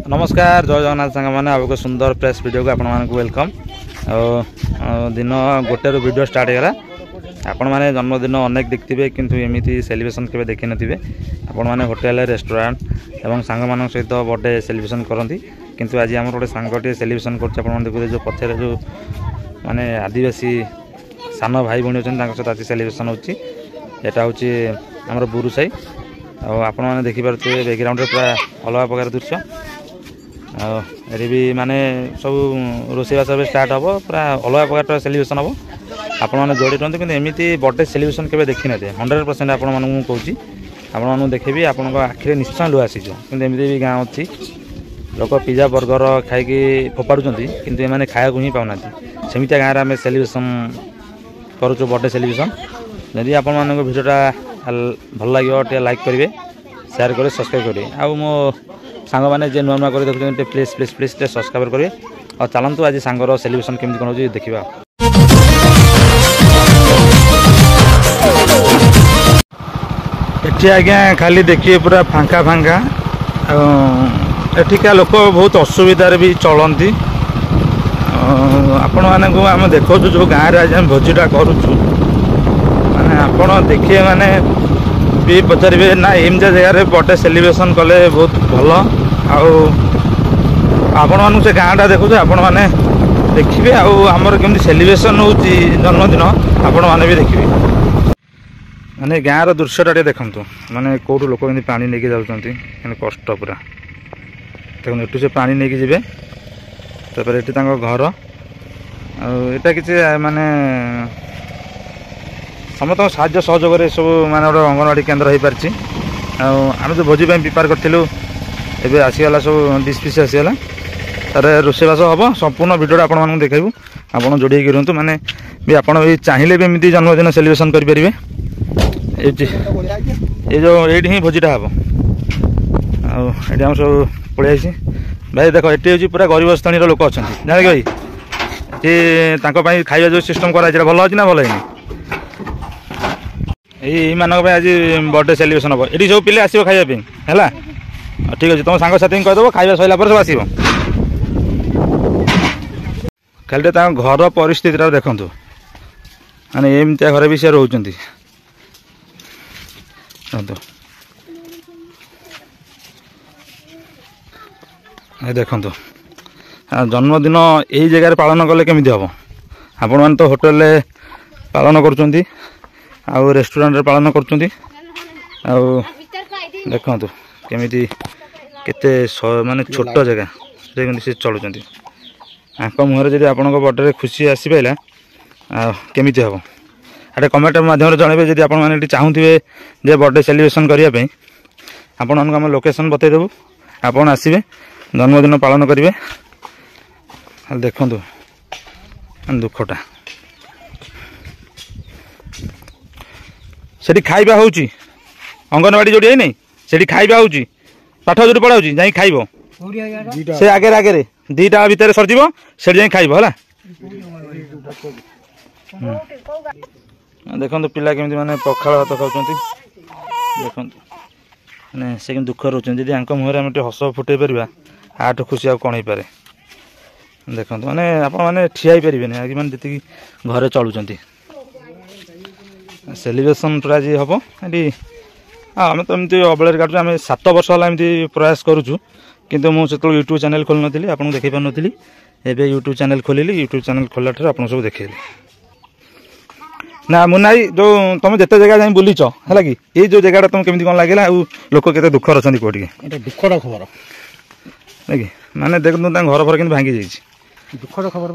नमस्कार जय जगन्नाथ सांग मैंने आप सुंदर प्रेस वीडियो को आपण वेलकम। दिन गोटे वीडियो स्टार्ट होगा। आपण मैंने जन्मदिन अनेक देखिए किंतु एमती सेलिब्रेशन के देखी नथिबे। आपण मैंने होटेल रेस्टोरेंट एवं सांग मान सहित बर्थडे सेलिब्रेशन करती किंतु आज आम गोटे सांगटे सेलिब्रेशन कर जो पछरे जो माने आदिवासी सान भाई भाई अच्छा सहित आज सेलिब्रेशन होची। एटा होची हमर बुरु साई आपण मैंने देखिपे बैकग्राउंड पूरा अलग प्रकार दृश्य ये भी माने सब रोषेईबास स्टार्ट हम पूरा अलग प्रकार सेलिब्रेशन हम आपण मैंने जोड़ी रुहतु कि एमती बर्थडे सेलिब्रेशन के देखी ना 100% आपण मानू कहूँ आपण देखेबी आपण आखिरे निश्चय लुह आसी कि एमती भी गाँव अच्छी लोक पिज्जा बर्गर खाई फोपाड़ुं किंतु एमाने खाया ही पाऊना सेमती गाँव में सेलिब्रेशन करुँ बर्थडे सेलिब्रेशन। यदि आपण मान भिडियोटा भल लगे लाइक करेंगे शेयर करेंगे सब्सक्राइब करेंगे आ मो सांग मैंने जे नुआ नुआ कर देखते प्लीज प्लीज प्लीज सब्सक्राइब करेंगे और चलतु आज सांगर सेलिब्रेशन केमती कौन हो देखा। एठी आज्ञा खाली देखिए पूरा फांका फांका एठिका लोक बहुत असुविधार भी चलती। आपण मानक आम देखो जो गाँव में आज भोजीटा करुचु माने आपण देखिए माने भी पचारे ना एमजा जगह बर्थडे सेलिब्रेशन कले बहुत भल आपण मान से गाँटा देखो आपण मैंने देखिए आमर केमती सेलिब्रेशन हो जन्मदिन आपण मैंने भी देखिए माने गाँव दृश्यटा देखु माने कौटू लोक पानी नहीं जाऊँच कष्ट पूरा देखो एटू से पानी नहीं जी ये घर आटा कि माने समस्त साहाय्य सहयोग सब माने गोटे अंगनवाड़ी केन्द्र हो पार्टी आम जो भोजी प्रिपेयर करूँ एवं आसीगला सब डिश पिश आसीगला तार रोषेईबास हम संपूर्ण भिडियो आपको देखू आप जोड़ी रुहतु माने भी आपड़ भी चाहिए भी एमती जन्मदिन सेलिब्रेशन करेंगे ये जो ये ही भोजीटा हम आम सब पलि भाई देख ये पूरा गरीब श्रेणी लोक अच्छा जान भाई ये खाଇବା जो सिस्टम कराई भल अच्छी ना भल है यही मानक आज बर्थडे सेलिब्रेशन हम ये सब पिले आसो खावाई है ठीक अच्छे तुम सांगसाथी कहीदेव खाଇବା सरला सब आसो खाली घर परिस्थिति देखु माने एमती घर भी सी रोच देखु जन्मदिन यही जगह पालन कले केमी हम आपण मैंने तो होटेल पालन कर रेस्टोरेंट पालन कर देखु केमी केते माने छोट जगह से चलुँच आंक मुहर जब आपण बर्थडे खुशी आसी पाला केमी हम एटे कमेंट माध्यम जनइबे जब आप चाहूबे जे बर्थडे सेलिब्रेशन करने आपण आम लोकेशन बतईदेवु आपड़ आसबे जन्मदिन पालन करेंगे। देखु दुखटा से खाଇବା होची अंगनवाड़ी जोड़ी नहीं से खाଇବା होची पाठ जो पढ़ा जा खाइब से आगे आगे दीटा भितर सरज से जा खाइब है देखो पिला केमती माने पखाल भात खाऊँ देखो मैंने से दुख रोच जी आंक मुहर आम हस फुटे पार आठ खुशी कौन हो पारे देखो मैंने आपने ठिया पारे मैंने जी घरे चलुँच सेलिब्रेशन पूरा जी हम ये आम तो एमती अबल काटू आम 7 वर्ष है एमती प्रयास करुचु किंतु मुझे यूट्यूब चैनल खोल नी आपको देखी पार नी एवं यूट्यूब चैनल खोलिली यूट्यूब चैनल खोला आपको सब देखी ना मुन्ना जो तुम जिते जगह जाए बुलीच है कि ये जो जगह तुम केमी कौन लगे लोक के दुख अच्छा कौटे दुखर खबर नहीं माने देख घर फर कि भांगी जाइए दुखर खबर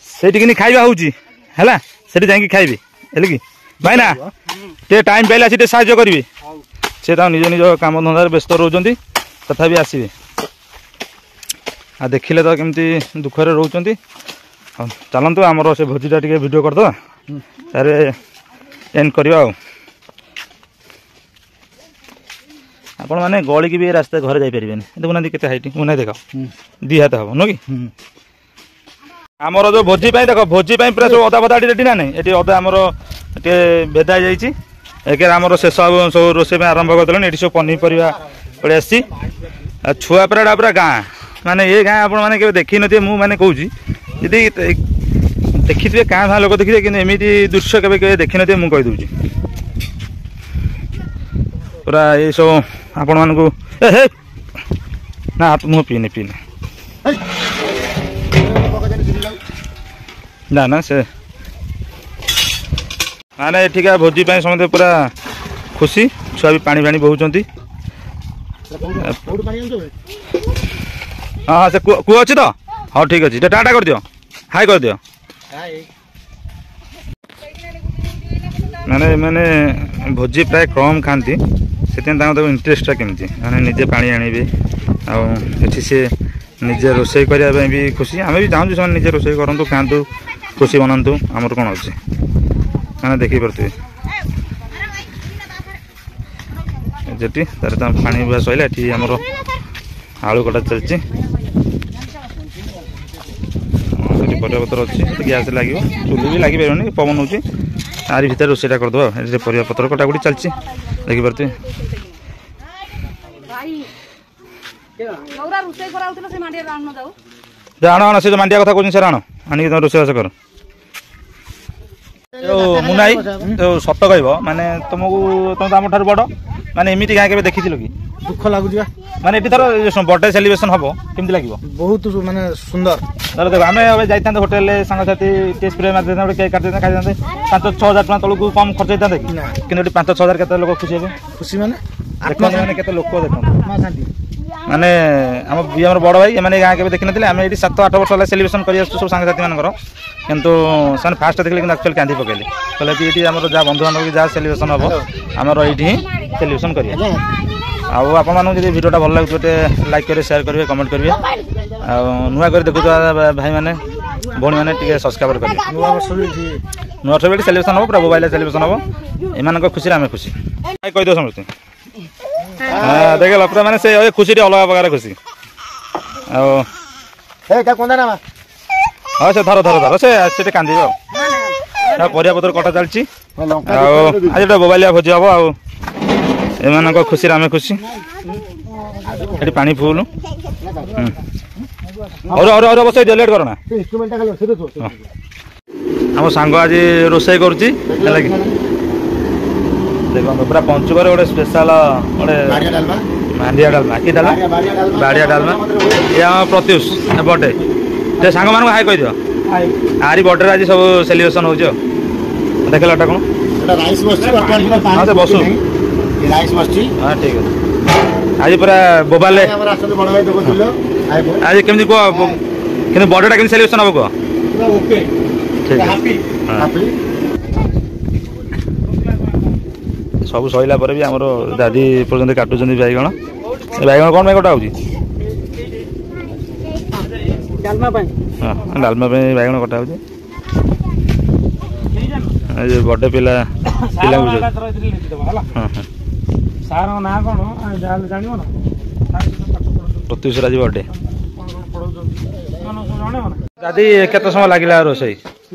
से खाଇବା होची है से जाकि खाइबे है कि भाई ना टे टाइम पाइला से साहाय्य करेंगे से निज निज काम धंदा व्यस्त रोचंती तथापि आसबे आ देखिले तो केमती दुखरे रोचंती चलतु आमर से भोजीटा टे वीडियो करदे तार एंड करवा आपण मैंने गली की भी रास्ता घर जापर देखुना के हाइट मुना देख 2 हाथ हम नुह कि आमर जो भोजी देख भोजी पूरा सब अदा बदा रेडी ना नहीं ये अदा आमर टे भेदा जाइए आमर शेष सब रोषे आरंभ करदे ये सब पनीपरिया पलि आसी छुआ पराड़ा पूरा गाँ माने ये गाँ आप देखी थे मुझे कहूँ जी देखी थे क्या भाँ लोक देखिए कि एमती दृश्य के देखी थे मुझे कहीदे पूरा ये सब आपण मानू ना मुँह पीने पीने ना ना से माने एठिका भोजी समझे पूरा खुशी छुआ भी पानी पानी बहुंट हाँ से कूह अच्छी तो हाँ ठीक अच्छे टाटा कर दियो हाई कर दियो माने माने भोजी प्राय कम खाती से इंटरेस्टा केमती मैंने निजे पानी आने आठी सी निजे रोषे करने भी खुशी आम भी चाहूँ से निजे रोषे करूँ खातु खुशी बनातु आमर कौन अच्छे मैंने देखी पारे जेटी तार पानी बुआ सैला ये आमर आलू कटा चलती परिवापत्र अच्छी गैस लगे चुली भी लगी पारे पवन हो आरी भितर रोषेटा करदे परिवापत्र कटाकटी चलती देखी पारे आण आण से मांडिया कथा कहूँ सर आण आनिक तुम रोषेबास कर मुनाई तो सत कह माने तुमको तुम तो आम ठार बड़ माने एमती गाँ के देखी कि दुख लगुच माने ये थर बर्थडे सेलिब्रेशन हम केमती लगे बहुत माने सुंदर देखो आम जाते होटेल सांगसाथी टेस्ट प्रे मारते केक काटते खाई 5-6 हजार टाँग तलू कम खर्च होता कि 5-6 हजार के लोग खुशी हे खुशी माने मैंने के लोक देख माने आम बड़ भाई मैंने गाँ के देखी ना आम ये 7-8 वर्ष है सेलिब्रेशन कर सब सांगसाथी मान किंतु से फास्ट देखले एक्चुअली कांदी पकड़े कहले कि ये जहाँ बंधु बांधव की जहाँ सेलिब्रेशन हम आमर ये सेलिब्रेशन करें आपड़ी भिडियोटा भल लगे गोटे लाइक करेंगे शेयर करेंगे कमेंट करेंगे नुआ कर देखु भाई मैंने भौणी मैंने सब्सक्राइब करेंगे नुआ वर्ष भी सेलिब्रेशन हम पूरा मोबाइल सेलिब्रेशन हम एम खुशी आम खुशी कहीदे समझते देख पूरा मैंने से खुशी अलग प्रकार खुशी हाँ से धर धर धर से कांदी परिया पत्र कटा चलती आज गोटे मोबाइल भोजी हम एम खुशी आम खुशी ये पानी फुल और बस लेट करना आम सांग आज रोषे कर देखो पूरा पंचुकर गोटे स्पेशल गोटे मांडिया डालमा कि डालमा बाड़िया डालमा ये आम प्रत्युष बर्थडे सांग मान हाई कह दियो आरी बर्थडे आज सब सेलिब्रेशन हो देख ला कौन बसु हाँ ठीक है आज पूरा बोबाल आज केमती कह कि बर्थडे केमती सेलिब्रेशन हम कह सब सैला पर भी आमर दादी पर्यटन काटुच्च बैगण बैगण कौन कटा हो डालमा बैगण कटा हो बड़े पिला प्रत्युष आज बर्थडे दादी केत समय लगे रोषे 2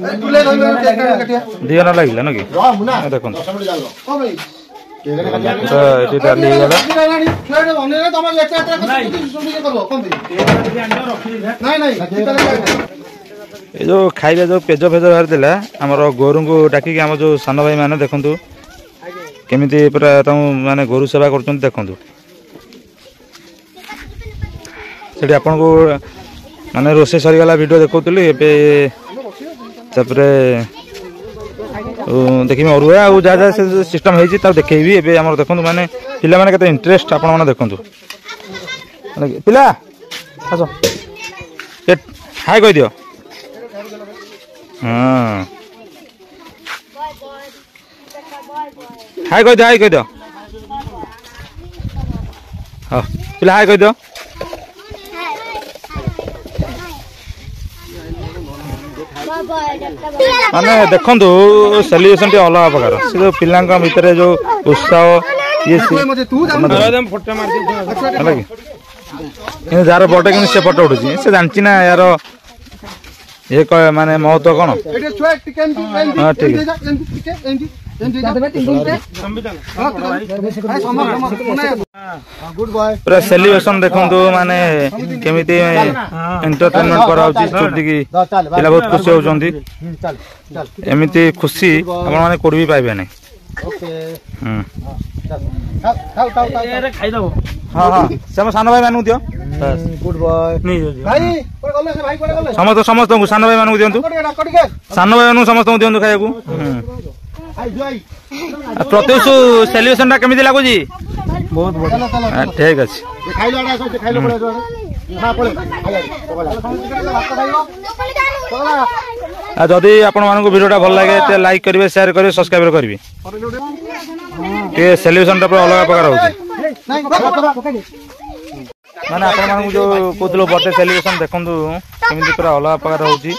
घंटा लगे न कि देखो डाली ये जो खाइबा जो पेज फेज बाहर दिला आमर गोरु को डाक आम जो सान भाई मैंने देखु केमी पूरा माने गोरु सेवा कर देखु से आपन को माने रोषे सरीगला वीडियो देखुली एपरे देखिए अरुआ और जहाँ जहाँ सिस्टम होती देखेबी ए आम देखो माने पिला माने केते इंटरेस्ट आपण माने देखु पिला आस हाय कह दियो हाँ हाय कह दियो हाँ पिला हाय कह दियो माने देखु सेलिब्रेशन टी अलग प्रकार से जो पिला भितर जो उत्साह ये जार बर्थडे कि से फोटो उठुची से जानची ना यार ये माने महत्व कौन हाँ ठीक है गुड बॉय पूरा सेलिब्रेशन देखंतु माने केमिति एंटरटेनमेंट कराउची छोटी की पिला बहुत खुशी होउचंती चल चल एमिति खुशी आपण माने कोड भी पाइबे नै ओके हम चल खाओ खाओ खाओ खाई दो हां हां सम सानो भाई मानु दियो गुड बॉय भाई कोड गले से भाई कोड गले समस्त समस्त को सानो भाई मानु दियंतु कटिके सानो भाई मानु समस्त को दियंतु खायकू आई जाई प्रत्युष सेलिब्रेशन टा केमिति लागु जी बहुत बढ़िया चलो ठीक अछि खाई लो आडा सब खाई लो पड़े हां पड़े आ जदी आपण मानको वीडियोटा भल लागे ते लाइक करिवे शेयर करिवे सब्सक्राइब करिवे के सेलिब्रेशन टा अलग प्रकार होची माने आपण मानको जो कोतलो बर्थडे सेलिब्रेशन देखंतु केमिति पूरा अलग प्रकार होची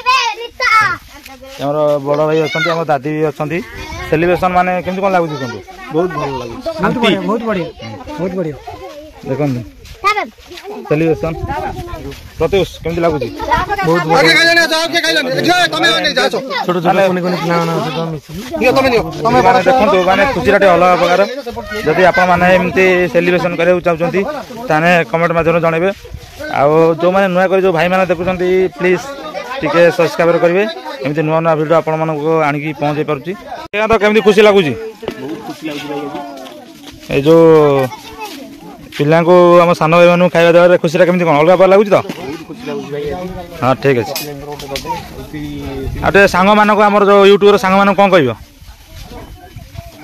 हमर बड़ भाई अछंती हमर दादी भी अछंती सेलिब्रेशन माने केमिति कोन लागु दिसंतु बहुत भल लागु शांति बहुत बढ़िया देखंतु सेलिब्रेशन प्रत्युष केमिति लागु जी बहुत आगे खाई जाने जाओ के खाई जाने तमे नहीं जाछो छोटो छोटो कोनी कोनी पिला माने तो नियो तमे माने देखंतु माने खुशीराटे अलग प्रकार जदि आपण माने एमती सेलिब्रेशन करे चाहउचंती ताने कमेंट माध्यम जणेबे आ जो माने नुवा करे जो भाई माने देखुचंती प्लीज टिके सब्सक्राइब करिवे एमती नुवा नुवा वीडियो आपण मानको आनी की पहुंचे परची ए तो केमती खुशी लागु जी बहुत खुशी लागु भाई ए जो पिला को हम सान भाई मानू खाଇବା देवारे खुशी केमती कोन अलगा पर लागु तो बहुत खुशी लागु भाई हां ठीक अछि आटे सांग मानको हमर जो यूट्यूब रो सांग मानको कोन कहबो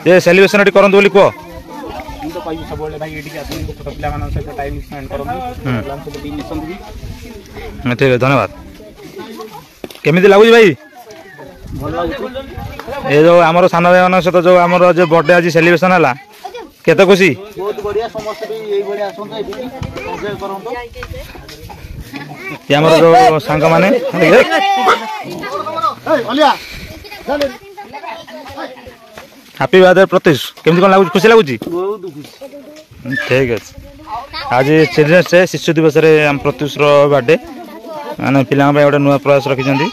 जे सेलिब्रेशन एटी करन बोली को तो पाइबो सब बोले भाई एटी के आसी छोट पिला मानन से टाइम स्पेंड करन प्लान से भी मिशन भी ठीक है धन्यवाद केमिति लागु भाई भल लागु ए जो हमर सान भाई मानन सहित जो हमर जे बर्थडे आज सेलिब्रेशन हला केते खुशी बहुत बढ़िया समस्त भी यही बढ़िया आसंत एटी एंजॉय करन तो ये हमर जो संग माने ए ओलिया हैप्पी बर्थडे प्रत्युष केमिति कोन लागु खुशी लागु बहुत खुशी ठीक है आज चिल्ड्रेन्स डे शिशु दिवस रे हम प्रत्युष रो बर्थडे माने पिला भाई गोटे नुआ प्रयास रखिछंती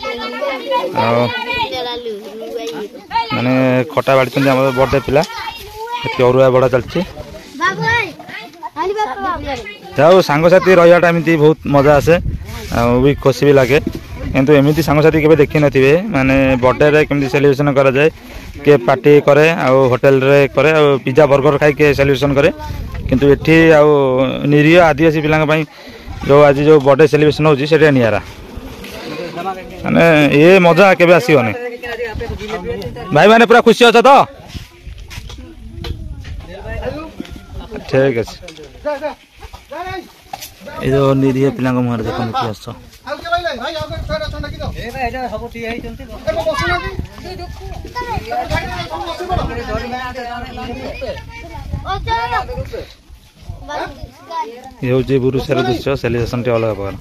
माने खटा बाड़ी हमर बर्थडे पिला एति अरुआ बड़ा चलछि जाओ सांग साथी रहियाटा एमिति बहुत मजा आसे आ भी खुशी भी लागे किंतु एमिति सांग साथी केबे देखि नथिबे माने बर्थडे रे केमिति सेलिब्रेशन करा जाय के पार्टी करे आ होटल रे करे आ पिज्जा बर्गर खाई के सेलिब्रेशन करे किंतु एठी आ निरीह आदिवासी पिलांग पई जो आज जो बर्थडे सेलिब्रेशन होची सेटा नियारा माने ये मजा केबे आसीबने भाई माने पूरा खुशी अछ तो ठीक है ये जो निरीह पिलांग मुहर देखो कि आछो आउ के भाई भाई आउ के फेर अछन कि तो ए भाई एटा सब ठीक है चंती बसना ये हो जे बुरु सारे दृश्य सेलिब्रेशन टे अलग प्रकार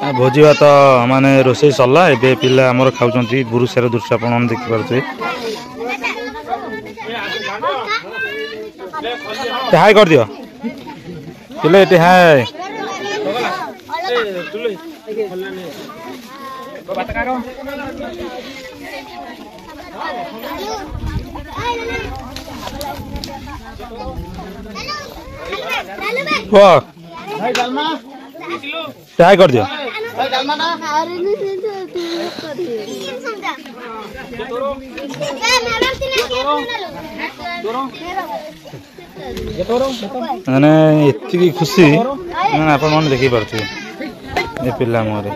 भाई भोजी भात माने रोसई सरला एबे पिला हमर खाउचंती बुरु सारे दृश्य आपण देखि परछे हाय कर दियो पिले एटे हाय वाह भाई डालमा हाय कर दियो भाई डालमा ना माने एति की खुशी माने आपण मन देखि परछे ए पिला मोरे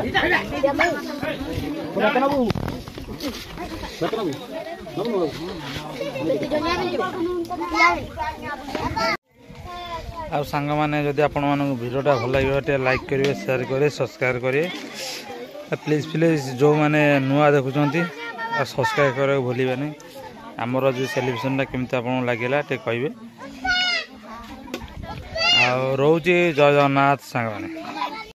आ संग माने जदि आपण मानक वीडियोटा भल लागे लाइक करिवे शेयर करिवे सब्सक्राइब करिवे प्लीज प्लीज जो माने नुआ देखुचंती आ सब्सक्राइब करे भूलिबे नै हमर जो सेलिब्रेशनटा केमती आपण लागिला ते कहबे आ रोजी जय जगन्नाथ संग माने।